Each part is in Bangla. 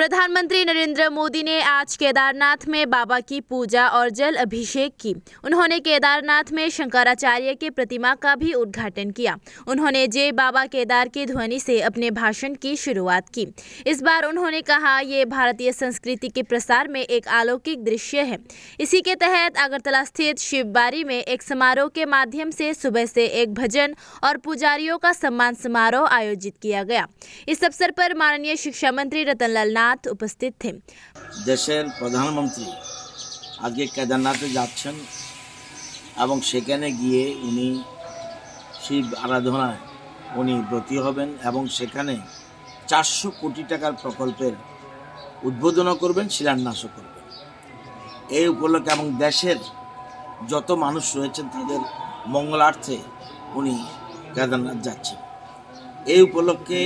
प्रधानमंत्री नरेंद्र मोदी ने आज केदारनाथ में बाबा की पूजा और जल अभिषेक की। उन्होंने केदारनाथ में शंकराचार्य की प्रतिमा का भी उद्घाटन किया। उन्होंने जय बाबा केदार की ध्वनि से अपने भाषण की शुरुआत की। इस बार उन्होंने कहा, ये भारतीय संस्कृति के प्रसार में एक अलौकिक दृश्य है। इसी के तहत अगरतला स्थित शिवबाड़ी में एक समारोह के माध्यम से सुबह से एक भजन और पुजारियों का सम्मान समारोह आयोजित किया गया। इस अवसर पर माननीय शिक्षा मंत्री रतनलाल नाथ उपस्थित थे। देशेर प्रधानमंत्री आज के केदारनाथे जाच्छेन এবং সেখানে গিয়ে উনি শিব আরাধনায় উনি ব্রতী হবেন এবং সেখানে 400 কোটি টাকার প্রকল্পের উদ্বোধনও করবেন, শিলান্যাসও করবেন। এই উপলক্ষে এবং দেশের যত মানুষ রয়েছেন তাদের মঙ্গলার্থে উনি কেদারনাথ যাচ্ছেন। এই উপলক্ষে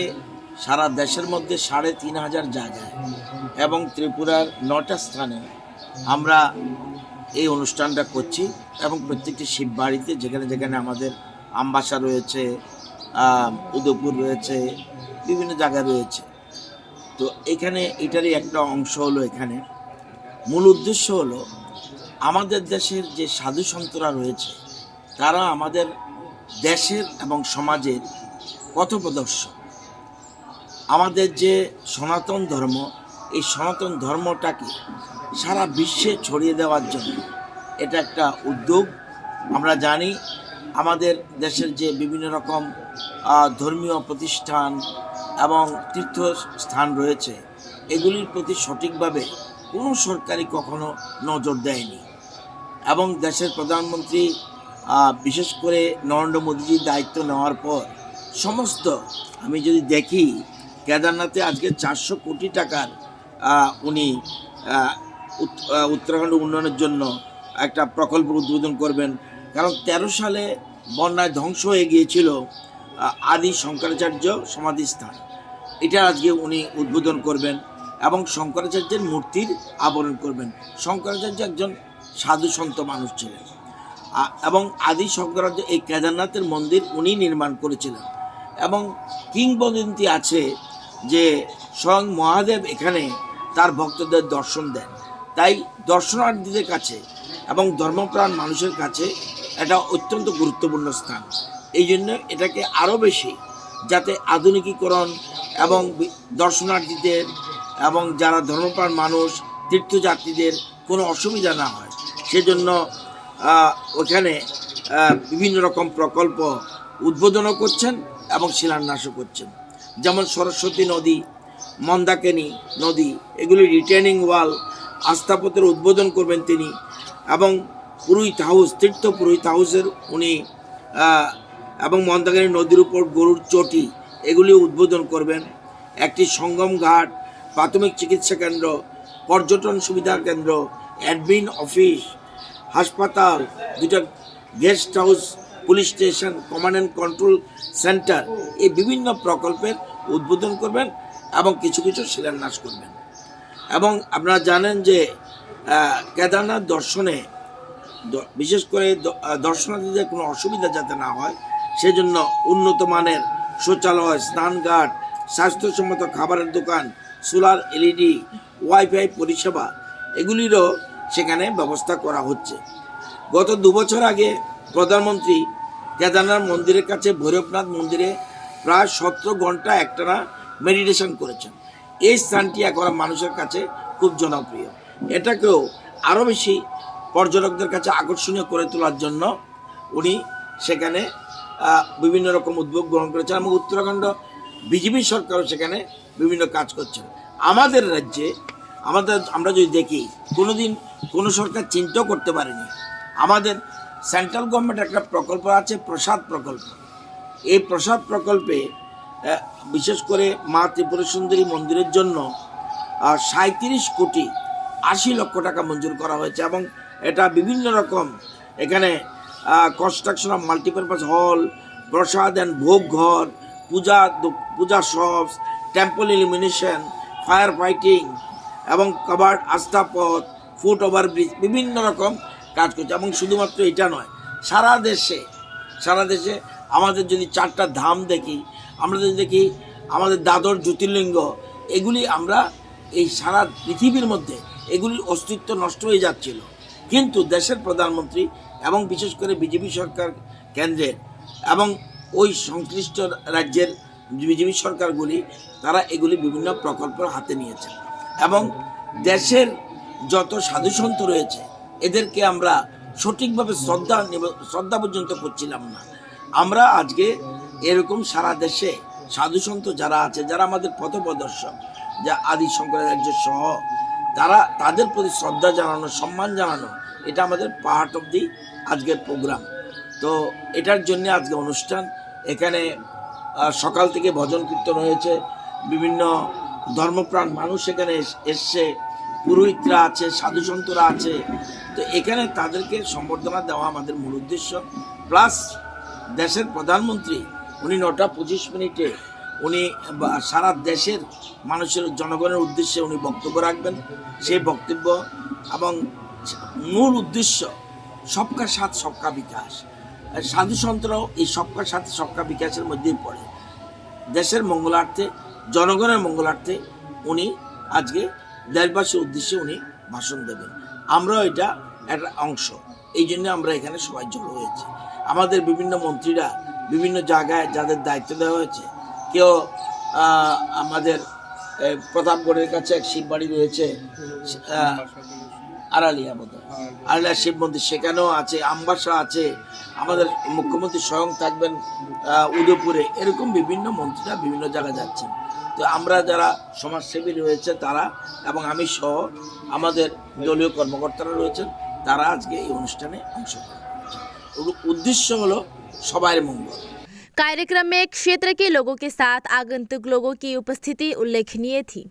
সারা দেশের মধ্যে 3500 জায়গায় এবং ত্রিপুরার 9টা স্থানে আমরা এই অনুষ্ঠানটা করছি এবং প্রত্যেকটি শিববাড়িতে যেখানে যেখানে আমাদের আমবাসা রয়েছে, উদয়পুর রয়েছে, বিভিন্ন জায়গায় রয়েছে। তো এখানে এটারই একটা অংশ হলো। এখানে মূল উদ্দেশ্য হলো আমাদের দেশের যে সাধু সন্তরা রয়েছে তারা আমাদের দেশের এবং সমাজের পথপ্রদর্শক। আমাদের যে সনাতন ধর্ম, এই সনাতন ধর্মটাকে সারা বিশ্বে ছড়িয়ে দেওয়ার জন্য এটা একটা উদ্যোগ। আমরা জানি আমাদের দেশের যে বিভিন্ন রকম ধর্মীয় প্রতিষ্ঠান এবং তীর্থস্থান রয়েছে এগুলির প্রতি সঠিকভাবে কোনো সরকারই কখনো নজর দেয়নি এবং দেশের প্রধানমন্ত্রী বিশেষ করে নরেন্দ্র মোদীজির দায়িত্ব নেওয়ার পর সমস্ত আমি যদি দেখি কেদারনাথে আজকে 400 কোটি টাকার উনি উত্তরাখণ্ড উন্নয়নের জন্য একটা প্রকল্প উদ্বোধন করবেন। কারণ 13 সালে বন্যায় ধ্বংস হয়ে গিয়েছিল আদি শঙ্করাচার্য সমাধিস্থান, এটা আজকে উনি উদ্বোধন করবেন এবং শঙ্করাচার্যের মূর্তির আবরণ করবেন। শঙ্করাচার্য একজন সাধু সন্ত মানুষ ছিলেন এবং আদি শঙ্করাচার্য এই কেদারনাথের মন্দির উনি নির্মাণ করেছিলেন এবং কিংবদন্তি আছে যে স্বয়ং মহাদেব এখানে তার ভক্তদের দর্শন দেন। তাই দর্শনার্থীদের কাছে এবং ধর্মপ্রাণ মানুষের কাছে এটা অত্যন্ত গুরুত্বপূর্ণ স্থান। এই জন্য এটাকে আরও বেশি যাতে আধুনিকীকরণ এবং দর্শনার্থীদের এবং যারা ধর্মপ্রাণ মানুষ তীর্থযাত্রীদের কোনো অসুবিধা না হয় সেজন্য ওখানে বিভিন্ন রকম প্রকল্প উদ্বোধনও করছেন এবং শিলান্যাসও করছেন। যেমন সরস্বতী নদী, মন্দাকিনী নদী, এগুলি রিটেনিং ওয়াল আস্থাপথের উদ্বোধন করবেন তিনি এবং পুরোহিত হাউস, তীর্থ পুরোহিত হাউসের উনি এবং মন্দাকিনী নদীর উপর গরুর চটি এগুলি উদ্বোধন করবেন। একটি সঙ্গম ঘাট, প্রাথমিক চিকিৎসা কেন্দ্র, পর্যটন সুবিধা কেন্দ্র, অ্যাডমিন অফিস, হাসপাতাল, 2টা guest house, police station, command and control centre, এই বিভিন্ন প্রকল্পের উদ্বোধন করবেন এবং কিছু কিছু শিলান্যাস করবেন। এবং আপনারা জানেন যে কেদারনাথ দর্শনে বিশেষ করে দর্শনার্থীদের কোনো অসুবিধা যাতে না হয় সেজন্য উন্নত মানের শৌচালয়, স্নানঘাট, স্বাস্থ্যসম্মত খাবারের দোকান, সোলার এলইডি, ওয়াইফাই পরিষেবা এগুলিরও সেখানে ব্যবস্থা করা হচ্ছে। গত 2 বছর আগে প্রধানমন্ত্রী কেদারনাথ মন্দিরের কাছে ভৈরবনাথ মন্দিরে প্রায় 17 ঘন্টা একটানা মেডিটেশন করেছেন। এই স্থানটি এখন মানুষের কাছে খুব জনপ্রিয়। এটাকেও আরও বেশি পর্যটকদের কাছে আকর্ষণীয় করে তোলার জন্য উনি সেখানে বিভিন্ন রকম উদ্যোগ গ্রহণ করেছেন এবং উত্তরাখণ্ড বিজেপি সরকারও সেখানে বিভিন্ন কাজ করছেন। আমাদের রাজ্যে আমরা যদি দেখি কোনোদিন কোনো সরকার চিন্তাও করতে পারেনি। আমাদের সেন্ট্রাল গভর্নমেন্ট একটা প্রকল্প আছে, প্রসাদ প্রকল্প। এই প্রসাদ প্রকল্পে বিশেষ করে মা ত্রিপুরা সুন্দরী মন্দিরের জন্য 37 কোটি 80 লক্ষ টাকা মঞ্জুর করা হয়েছে এবং এটা বিভিন্ন রকম এখানে কনস্ট্রাকশন অফ মাল্টিপারপাস হল, প্রসাদ and bhog ghar, puja shops, temple illumination, fire fighting এবং কভার্ড আস্থাপথ, ফুট ওভারব্রিজ বিভিন্ন রকম কাজ করছে। এবং শুধুমাত্র এটা নয়, সারা দেশে আমাদের যদি 4টা ধাম দেখি, আমরা যদি দেখি আমাদের দ্বাদশ জ্যোতির্লিঙ্গ, এগুলি আমরা এই সারা পৃথিবীর মধ্যে এগুলির অস্তিত্ব নষ্ট হয়ে যাচ্ছিল, কিন্তু দেশের প্রধানমন্ত্রী এবং বিশেষ করে বিজেপি সরকার কেন্দ্রের এবং ওই সংশ্লিষ্ট রাজ্যের বিজেপি সরকারগুলি তারা এগুলি বিভিন্ন প্রকল্প হাতে নিয়েছে এবং দেশের যত সাধুসন্ত রয়েছে এদেরকে আমরা সঠিকভাবে শ্রদ্ধা পর্যন্ত করছিলাম না। আমরা আজকে এরকম সারা দেশে সাধুসন্ত যারা আছে, যারা আমাদের পথপ্রদর্শক, যা আদি শঙ্করাচার্য সহ, তাদের প্রতি শ্রদ্ধা জানানো, সম্মান জানানো, এটা আমাদের পার্ট অফ দি আজকের প্রোগ্রাম। তো এটার জন্য আজকে অনুষ্ঠান। এখানে সকাল থেকে ভজন কীর্তন হয়েছে, বিভিন্ন ধর্মপ্রাণ মানুষ এখানে এসছে, পুরোহিতরা আছে, সাধুসন্তরা আছে। তো এখানে তাদেরকে সম্বর্ধনা দেওয়া আমাদের মূল উদ্দেশ্য। প্লাস দেশের প্রধানমন্ত্রী উনি 9:25 উনি সারা দেশের মানুষের জনগণের উদ্দেশ্যে উনি বক্তব্য রাখবেন। সেই বক্তব্য এবং মূল উদ্দেশ্য সবকা সাথ সবকা বিকাশ। সাধুসন্তরাও এই সবকা সাথে সবকা বিকাশের মধ্যেই পড়ে। দেশের মঙ্গলার্থে, জনগণের মঙ্গলার্থে উনি আজকে দেশবাসীর উদ্দেশ্যে উনি ভাষণ দেবেন। আমরাও এটা একটা অংশ, এই জন্য আমরা এখানে সবাই জড়ো হয়েছি। আমাদের বিভিন্ন মন্ত্রীরা বিভিন্ন জায়গায় যাদের দায়িত্ব দেওয়া হয়েছে, কেউ আমাদের প্রতাপগড়ের কাছে এক শিববাড়ি রয়েছে, আড়ালিয়া শিব মন্দির, সেখানেও আছে, আমবাসা আছে, আমাদের মুখ্যমন্ত্রী স্বয়ং থাকবেন উদয়পুরে। এরকম বিভিন্ন মন্ত্রীরা বিভিন্ন জায়গায় যাচ্ছেন। তো আমরা যারা সমাজসেবী রয়েছে তারা এবং আমি সহ আমাদের দলীয় কর্মকর্তারা রয়েছেন, তারা আজকে এই অনুষ্ঠানে অংশগ্রহণ করছেন। উদ্দেশ্য হলো সবার মঙ্গল। कार्यक्रम में क्षेत्र के लोगों के साथ आगंतुक लोगों की उपस्थिति उल्लेखनीय थी।